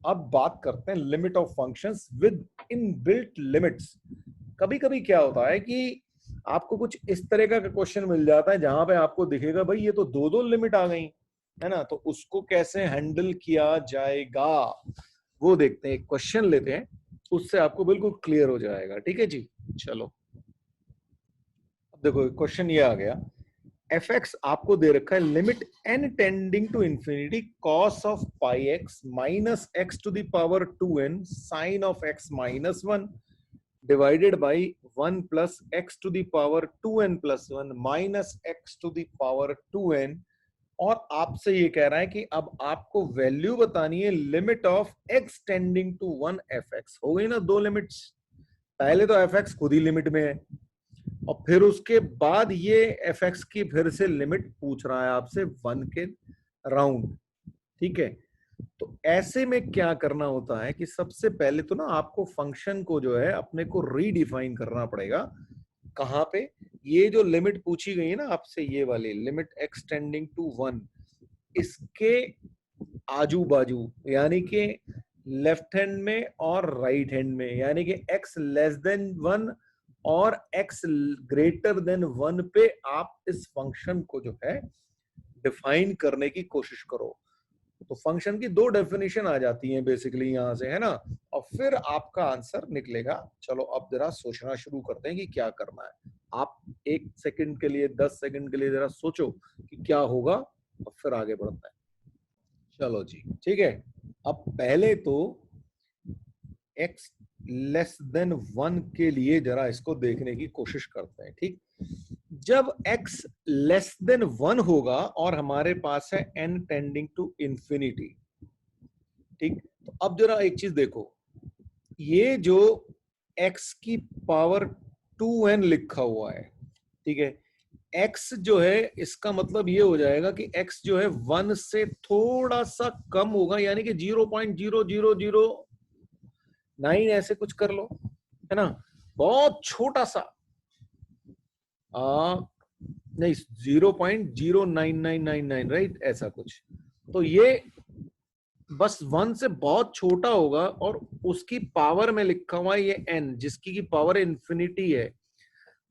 अब बात करते हैं limit of functions with inbuilt limits. कभी कभी क्या होता है कि आपको कुछ इस तरह का क्वेश्चन मिल जाता है जहां पे आपको दिखेगा भाई ये तो दो दो लिमिट आ गई है ना, तो उसको कैसे हैंडल किया जाएगा वो देखते हैं। एक क्वेश्चन लेते हैं, उससे आपको बिल्कुल क्लियर हो जाएगा। ठीक है जी, चलो अब देखो क्वेश्चन ये आ गया। एफ एक्स आपको दे रखा है limit n tending to infinity cos of pi x minus x to the power 2n sine of x minus 1 divided by 1 plus x to the power 2n plus 1 minus x to the power 2n। और आपसे ये कह रहा है कि अब आपको value बतानी है limit of x tending to 1 f x. हो गई ना दो लिमिट्स। पहले तो एफ एक्स खुद ही लिमिट में है और फिर उसके बाद ये एफ एक्स की फिर से लिमिट पूछ रहा है आपसे 1 के राउंड। ठीक है, तो ऐसे में क्या करना होता है कि सबसे पहले तो ना आपको फंक्शन को जो है अपने को रीडिफाइन करना पड़ेगा। कहां पे? ये जो लिमिट पूछी गई है ना आपसे, ये वाली लिमिट एक्सटेंडिंग टू 1, इसके आजू बाजू यानी कि लेफ्ट हैंड में और राइट हैंड में, यानी कि x लेस देन 1 और x ग्रेटर देन 1 पे आप इस फंक्शन को जो है डिफाइन करने की कोशिश करो। तो फंक्शन की दो डेफिनेशन आ जाती हैं बेसिकली यहां से, है ना, और फिर आपका आंसर निकलेगा। चलो अब जरा सोचना शुरू करते हैं कि क्या करना है। आप 1 सेकंड के लिए 10 सेकंड के लिए जरा सोचो कि क्या होगा और फिर आगे बढ़ते हैं। चलो जी, ठीक है। अब पहले तो x लेस देन 1 के लिए जरा इसको देखने की कोशिश करते हैं। ठीक, जब x लेस देन 1 होगा और हमारे पास है n टेंडिंग टू इंफिनिटी। ठीक, तो अब जरा एक चीज देखो, ये जो x की पावर 2n लिखा हुआ है, ठीक है, x जो है इसका मतलब ये हो जाएगा कि x जो है 1 से थोड़ा सा कम होगा, यानी कि 0.0009 ऐसे कुछ कर लो, है ना, बहुत छोटा सा नहीं 0.09999, राइट, ऐसा कुछ। तो ये बस 1 से बहुत छोटा होगा और उसकी पावर में लिखा हुआ है ये n, जिसकी की पावर इंफिनिटी है।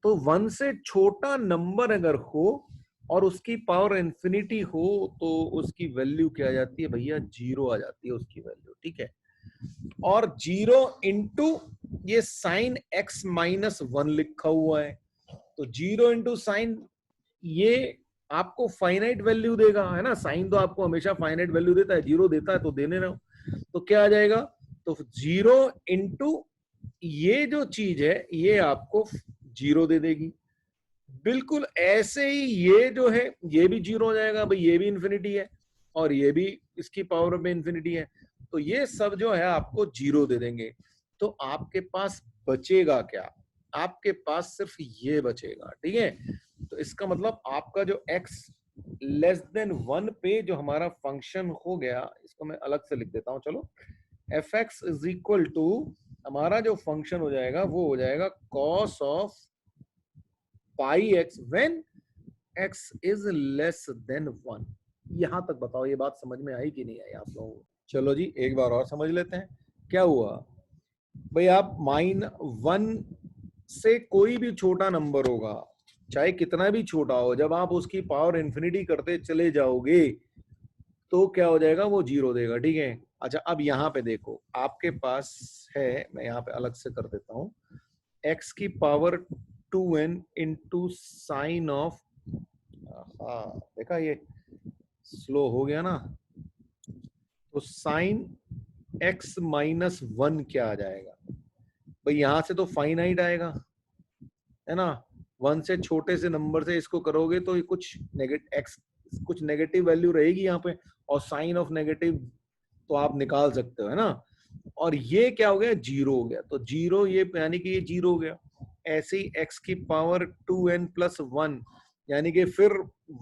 तो 1 से छोटा नंबर अगर हो और उसकी पावर इंफिनिटी हो तो उसकी वैल्यू क्या आ जाती है भैया? 0 आ जाती है उसकी वैल्यू। ठीक है, और 0 इंटू ये साइन x माइनस 1 लिखा हुआ है, तो 0 इंटू साइन ये आपको फाइनाइट वैल्यू देगा, है ना। साइन तो आपको हमेशा फाइनाइट वैल्यू देता है, 0 देता है तो देने रहो। तो क्या आ जाएगा? तो 0 इंटू ये जो चीज है ये आपको 0 दे देगी। बिल्कुल ऐसे ही ये जो है ये भी 0 हो जाएगा भाई, ये भी इंफिनिटी है और ये भी इसकी पावर में इंफिनिटी है, तो ये सब जो है आपको 0 दे देंगे। तो आपके पास बचेगा क्या? आपके पास सिर्फ ये बचेगा। ठीक है, तो इसका मतलब आपका जो x लेस देन 1 पे जो हमारा फंक्शन हो गया, इसको मैं अलग से लिख देता हूं। चलो, f x is equal to हमारा जो फंक्शन हो जाएगा वो हो जाएगा cos of pi x when x is less than 1। यहां तक बताओ ये बात समझ में आई कि नहीं आई आप लोगों को? चलो जी एक बार और समझ लेते हैं क्या हुआ। भाई आप -1 से कोई भी छोटा नंबर होगा, चाहे कितना भी छोटा हो, जब आप उसकी पावर इंफिनिटी करते चले जाओगे तो क्या हो जाएगा? वो 0 देगा। ठीक है, अच्छा अब यहाँ पे देखो आपके पास है, मैं यहाँ पे अलग से कर देता हूँ, x की power 2n into sine of, हाँ देखा ये स्लो हो गया ना, तो साइन x माइनस 1 क्या आ जाएगा भाई? यहां से तो फाइनाइट आएगा, है ना। 1 से छोटे से नंबर से इसको करोगे तो कुछ कुछ नेगेटिव वैल्यू रहेगी यहाँ पे, और साइन ऑफ नेगेटिव तो आप निकाल सकते हो, है ना। और ये क्या हो गया? 0 हो गया, तो 0 ये यानी कि ये 0 हो गया। ऐसे ही x की पावर 2n प्लस 1, यानी कि फिर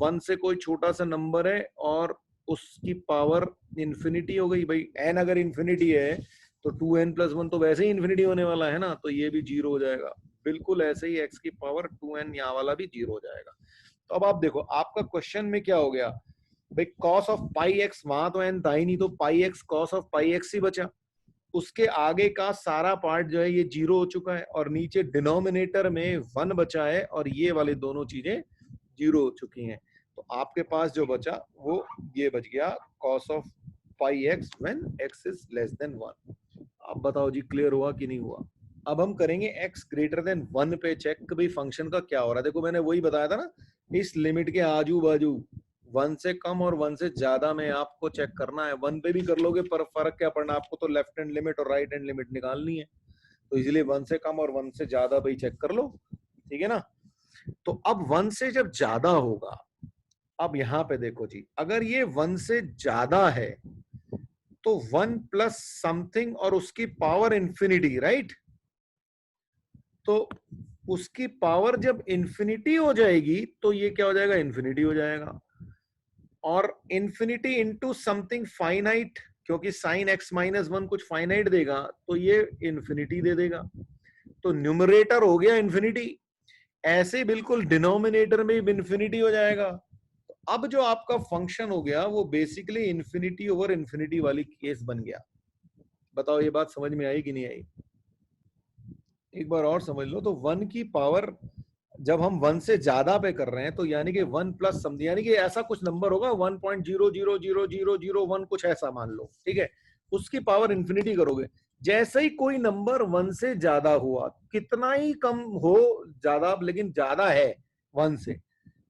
1 से कोई छोटा सा नंबर है और उसकी पावर इंफिनिटी हो गई। भाई n अगर इंफिनिटी है तो 2n प्लस 1 तो वैसे ही इंफिनिटी होने वाला है ना, तो ये भी 0 हो जाएगा। बिल्कुल ऐसे ही x की पावर 2n यहाँ वाला भी 0 हो जाएगा। तो अब आप देखो आपका क्वेश्चन में क्या हो गया, भाई cos ऑफ पाई एक्स वहां तो n था ही नहीं, तो pi x cos of pi x ही बचा। उसके आगे का सारा पार्ट जो है ये जीरो हो चुका है, और नीचे डिनोमिनेटर में 1 बचा है, और ये वाली दोनों चीजें जीरो हो चुकी हैं। तो आपके पास जो बचा वो ये बच गया cos of pi x when x is less than 1। आप बताओ जी, क्लियर हुआ कि नहीं हुआ? अब हम करेंगे x ग्रेटर देन 1 पे चेक कि भाई फंक्शन का क्या हो रहा है। देखो मैंने वही बताया था ना, इस लिमिट के आजू बाजू 1 से कम और 1 से ज्यादा में आपको चेक करना है। 1 पे भी कर लोगे पर फर्क क्या पड़ना, आपको तो लेफ्ट हैंड लिमिट और राइट हैंड लिमिट निकालनी है। तो इसलिए 1 से कम और 1 से ज्यादा भाई चेक कर लो, ठीक है ना। तो अब 1 से जब ज्यादा होगा, अब यहां पे देखो जी, अगर ये 1 से ज्यादा है तो 1 प्लस समथिंग और उसकी पावर इंफिनिटी, राइट। तो उसकी पावर जब इंफिनिटी हो जाएगी तो ये क्या हो जाएगा, इंफिनिटी हो जाएगा। और इंफिनिटी इंटू समथिंग फाइनाइट, क्योंकि साइन एक्स माइनस 1 कुछ फाइनाइट देगा तो ये इंफिनिटी दे देगा। तो न्यूमरेटर हो गया इंफिनिटी, ऐसे बिल्कुल डिनोमिनेटर में इंफिनिटी हो जाएगा। तो अब जो आपका फंक्शन हो गया वो बेसिकली इंफिनिटी ओवर इंफिनिटी वाली केस बन गया। बताओ ये बात समझ में आई कि नहीं आई? एक बार और समझ लो। तो 1 की पावर जब हम 1 से ज्यादा पे कर रहे हैं तो यानी कि 1 प्लस समथिंग, यानी कि ऐसा कुछ नंबर होगा 1.0000001 कुछ ऐसा मान लो, ठीक है। उसकी पावर इंफिनिटी करोगे, जैसे ही कोई नंबर 1 से ज्यादा हुआ, कितना ही कम हो ज्यादा, लेकिन ज्यादा है 1 से,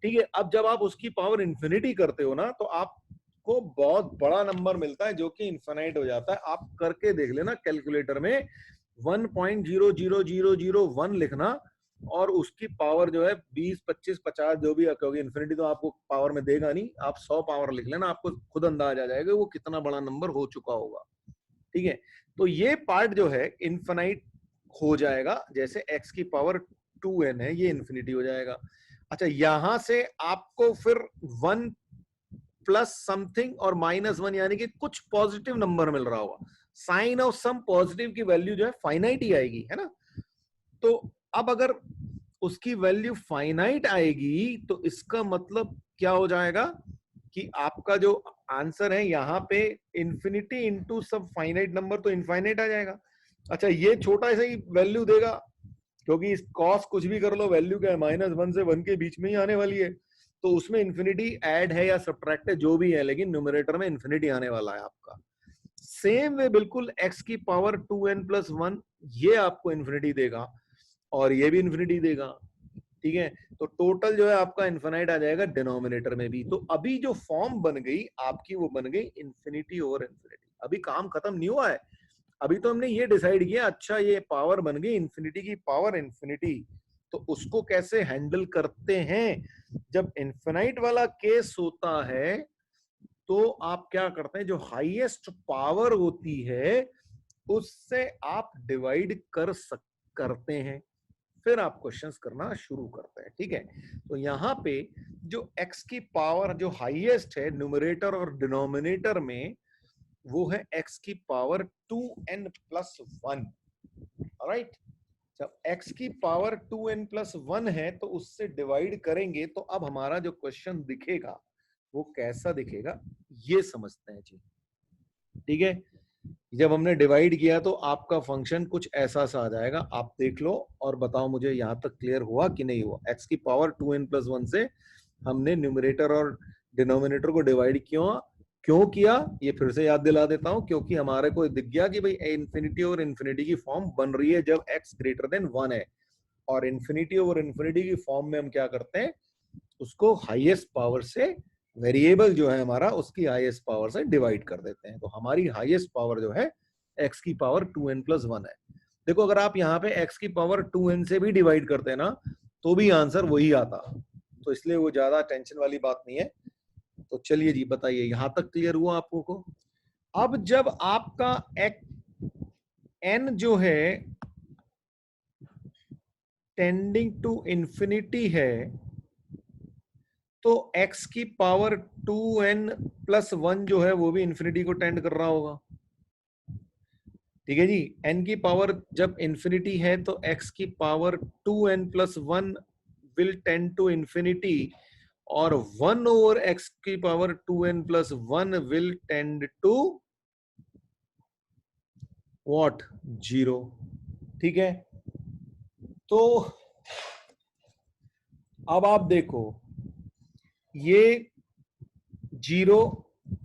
ठीक है। अब जब आप उसकी पावर इंफिनिटी करते हो ना तो आपको बहुत बड़ा नंबर मिलता है जो कि इन्फिनाइट हो जाता है। आप करके देख लेना कैलकुलेटर में 1.00001 लिखना, और उसकी पावर जो है 20, 25, 50 जो भी, क्योंकि इन्फिनिटी तो आपको पावर में देगा नहीं, आप 100 पावर लिख लेना, आपको खुद अंदाज आ जाएगा वो कितना बड़ा नंबर हो चुका होगा, ठीक है। तो ये पार्ट जो है इन्फिनाइट हो जाएगा, जैसे x की पावर 2n है ये इन्फिनिटी हो जाएगा। अच्छा, यहां से आपको फिर 1 प्लस समथिंग और -1 यानी कि कुछ पॉजिटिव नंबर मिल रहा होगा। साइन ऑफ सम पॉजिटिव की वैल्यू जो है फाइनाइट ही आएगी, है ना। तो अब अगर उसकी वैल्यू फाइनाइट आएगी तो इसका मतलब क्या हो जाएगा कि आपका जो आंसर है यहाँ पे इंफिनिटी इंटू सब फाइनाइट नंबर तो इनफाइनाइट आ जाएगा। अच्छा, ये छोटा सा ही वैल्यू देगा, क्योंकि इस कॉस कुछ भी कर लो वैल्यू क्या है, -1 से 1 के बीच में ही आने वाली है। तो उसमें इंफिनिटी ऐड है या सब्ट्रैक्ट है जो भी है, लेकिन न्यूमरेटर में इंफिनिटी आने वाला है आपका। सेम वे बिल्कुल x की पावर 2n+1 ये आपको इंफिनिटी देगा, और ये भी इंफिनिटी देगा, ठीक है। तो टोटल जो है आपका इन्फिनाइट आ जाएगा डिनोमिनेटर में भी। तो अभी जो फॉर्म बन गई आपकी वो बन गई इंफिनिटी ओवर इंफिनिटी। अभी काम खत्म नहीं हुआ है, अभी तो हमने ये डिसाइड किया, अच्छा ये पावर बन गई इंफिनिटी की पावर इंफिनिटी, तो उसको कैसे हैंडल करते हैं। जब इंफिनाइट वाला केस होता है तो आप क्या करते हैं, जो हाईएस्ट पावर होती है उससे आप डिवाइड करते हैं, फिर आप क्वेश्चंस करना शुरू करते हैं, ठीक है। तो यहाँ पे जो x की पावर जो हाईएस्ट है न्यूमरेटर और डिनोमिनेटर में, वो है x की पावर 2n+1, राइट। जब x की पावर 2n+1 है तो उससे डिवाइड करेंगे तो अब हमारा जो क्वेश्चन दिखेगा वो कैसा दिखेगा, ये समझते हैं जी, ठीक है। जब हमने डिवाइड किया तो आपका फंक्शन कुछ ऐसा सा आ जाएगा, आप देख लो और बताओ मुझे यहां तक क्लियर हुआ कि नहीं हुआ। x की पावर 2n+1 से हमने न्यूमरेटर और डिनोमिनेटर को डिवाइड क्यों किया, ये फिर से याद दिला देता हूं, क्योंकि हमारे को दिख गया कि भाई इंफिनिटी और इंफिनिटी की फॉर्म बन रही है जब x ग्रेटर देन 1 है, और इंफिनिटी और इंफिनिटी की फॉर्म में हम क्या करते हैं, उसको हाईएस्ट पावर से, वेरिएबल जो है हमारा उसकी हाईएस्ट पावर से डिवाइड कर देते हैं। तो हमारी हाईएस्ट पावर जो है x की पावर 2n+1 है। देखो अगर आप यहाँ पे x की पावर 2n से भी डिवाइड करते हैं ना तो भी आंसर वही आता, तो इसलिए वो ज्यादा टेंशन वाली बात नहीं है। तो चलिए जी बताइए, यहां तक क्लियर हुआ आपको को? अब जब आपका n जो है टेंडिंग टू इंफिनिटी है तो x की पावर 2n+1 जो है वो भी इंफिनिटी को टेंड कर रहा होगा, ठीक है जी। n की पावर जब इंफिनिटी है तो x की power 2n+1 will tend to infinity, और 1 over x की power 2n plus 1 will tend to what? 0। ठीक है, तो अब आप देखो ये 0,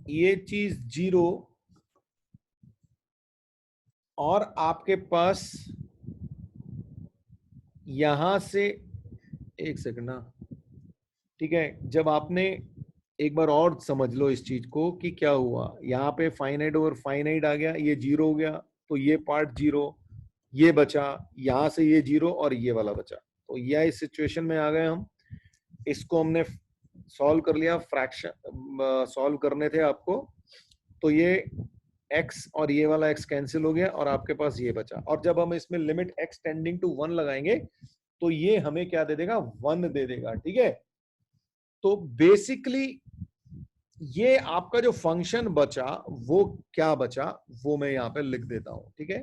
ये चीज 0, और आपके पास यहां से, एक सेकंड ना, ठीक है, जब आपने एक बार और समझ लो इस चीज को कि क्या हुआ, यहाँ पे फाइनाइट ओवर फाइनाइट आ गया, ये 0 हो गया, तो ये पार्ट 0, ये बचा, यहां से ये 0 और ये वाला बचा। तो यह इस सिचुएशन में आ गए हम, इसको हमने सॉल्व कर लिया, फ्रैक्शन सॉल्व करने थे आपको, तो ये x और ये वाला x कैंसिल हो गया और आपके पास ये बचा। और जब हम इसमें लिमिट x टेंडिंग टू 1 लगाएंगे तो ये हमें क्या दे देगा? 1 दे देगा। ठीक है, तो बेसिकली ये आपका जो फंक्शन बचा वो क्या बचा, वो मैं यहाँ पे लिख देता हूं। ठीक है,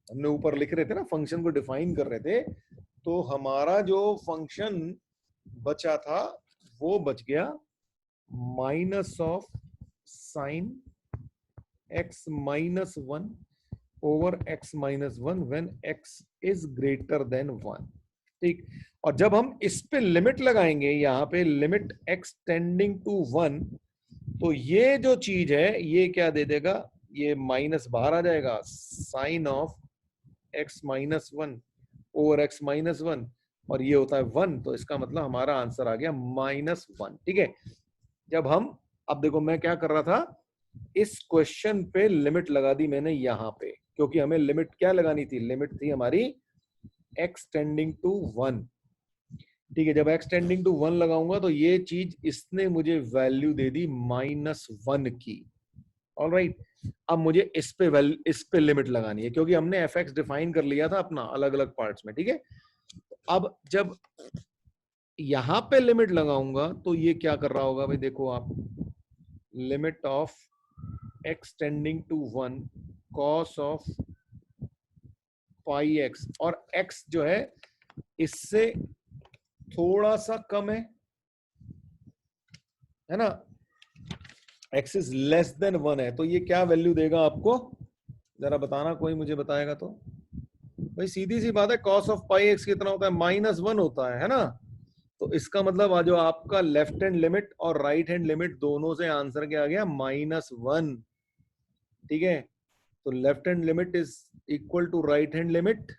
हमने ऊपर लिख रहे थे ना, फंक्शन को डिफाइन कर रहे थे, तो हमारा जो फंक्शन बचा था वो बच गया minus of sine x minus 1 over x minus 1 when x is greater than 1। ठीक, और जब हम इस पे लिमिट लगाएंगे, यहाँ पे लिमिट x टेंडिंग टू 1, तो ये जो चीज है ये क्या दे देगा? ये माइनस बाहर आ जाएगा, sine of x minus 1 over x minus 1, और ये होता है 1, तो इसका मतलब हमारा आंसर आ गया माइनस 1। ठीक है, जब हम, अब देखो मैं क्या कर रहा था, इस क्वेश्चन पे लिमिट लगा दी मैंने यहाँ पे, क्योंकि हमें लिमिट क्या लगानी थी? लिमिट थी हमारी x टेंडिंग टू 1। ठीक है, जब x टेंडिंग टू 1 लगाऊंगा तो ये चीज इसने मुझे वैल्यू दे दी माइनस 1 की। ऑलराइट, अब मुझे इस पे लिमिट लगानी है, क्योंकि हमने fx डिफाइन कर लिया था अपना अलग अलग पार्ट्स में। ठीक है, अब जब यहां पे लिमिट लगाऊंगा तो ये क्या कर रहा होगा भाई? देखो आप, limit of x tending to 1 cos of pi x, और x जो है इससे थोड़ा सा कम है ना, x इज लेस देन 1 है, तो ये क्या वैल्यू देगा आपको? जरा बताना, कोई मुझे बताएगा तो। भाई सीधी सी बात है, cos ऑफ पाई x कितना होता है? माइनस 1 होता है ना। तो इसका मतलब आज जो आपका लेफ्ट हैंड लिमिट और राइट हैंड लिमिट दोनों से आंसर क्या आ गया? माइनस 1। ठीक है, तो left hand limit is equal to right hand limit.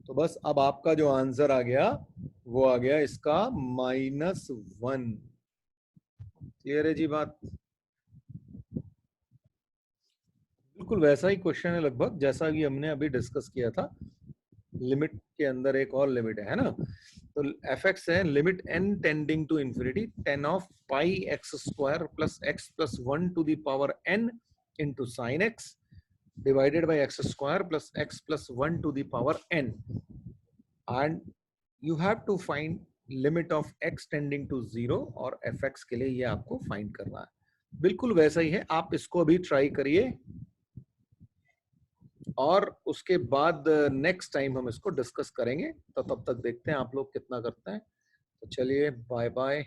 तो बस अब आपका जो आंसर आ गया वो आ गया इसका माइनस 1। क्लियर है जी बात? बिल्कुल वैसा ही क्वेश्चन है लगभग जैसा कि हमने अभी डिस्कस किया था। लिमिट के अंदर एक और लिमिट है ना, तो fx है limit n tending to infinity 10 of pi x square plus x plus 1 to the power n into sine x divided by x square plus x plus 1 to the power n, and you have to find limit of x tending to 0, और fx के लिए ये आपको find करना है। बिल्कुल वैसा ही है, आप इसको अभी ट्राई करिए और उसके बाद नेक्स्ट टाइम हम इसको डिस्कस करेंगे। तो तब तक देखते हैं आप लोग कितना करते हैं। तो चलिए, बाय बाय।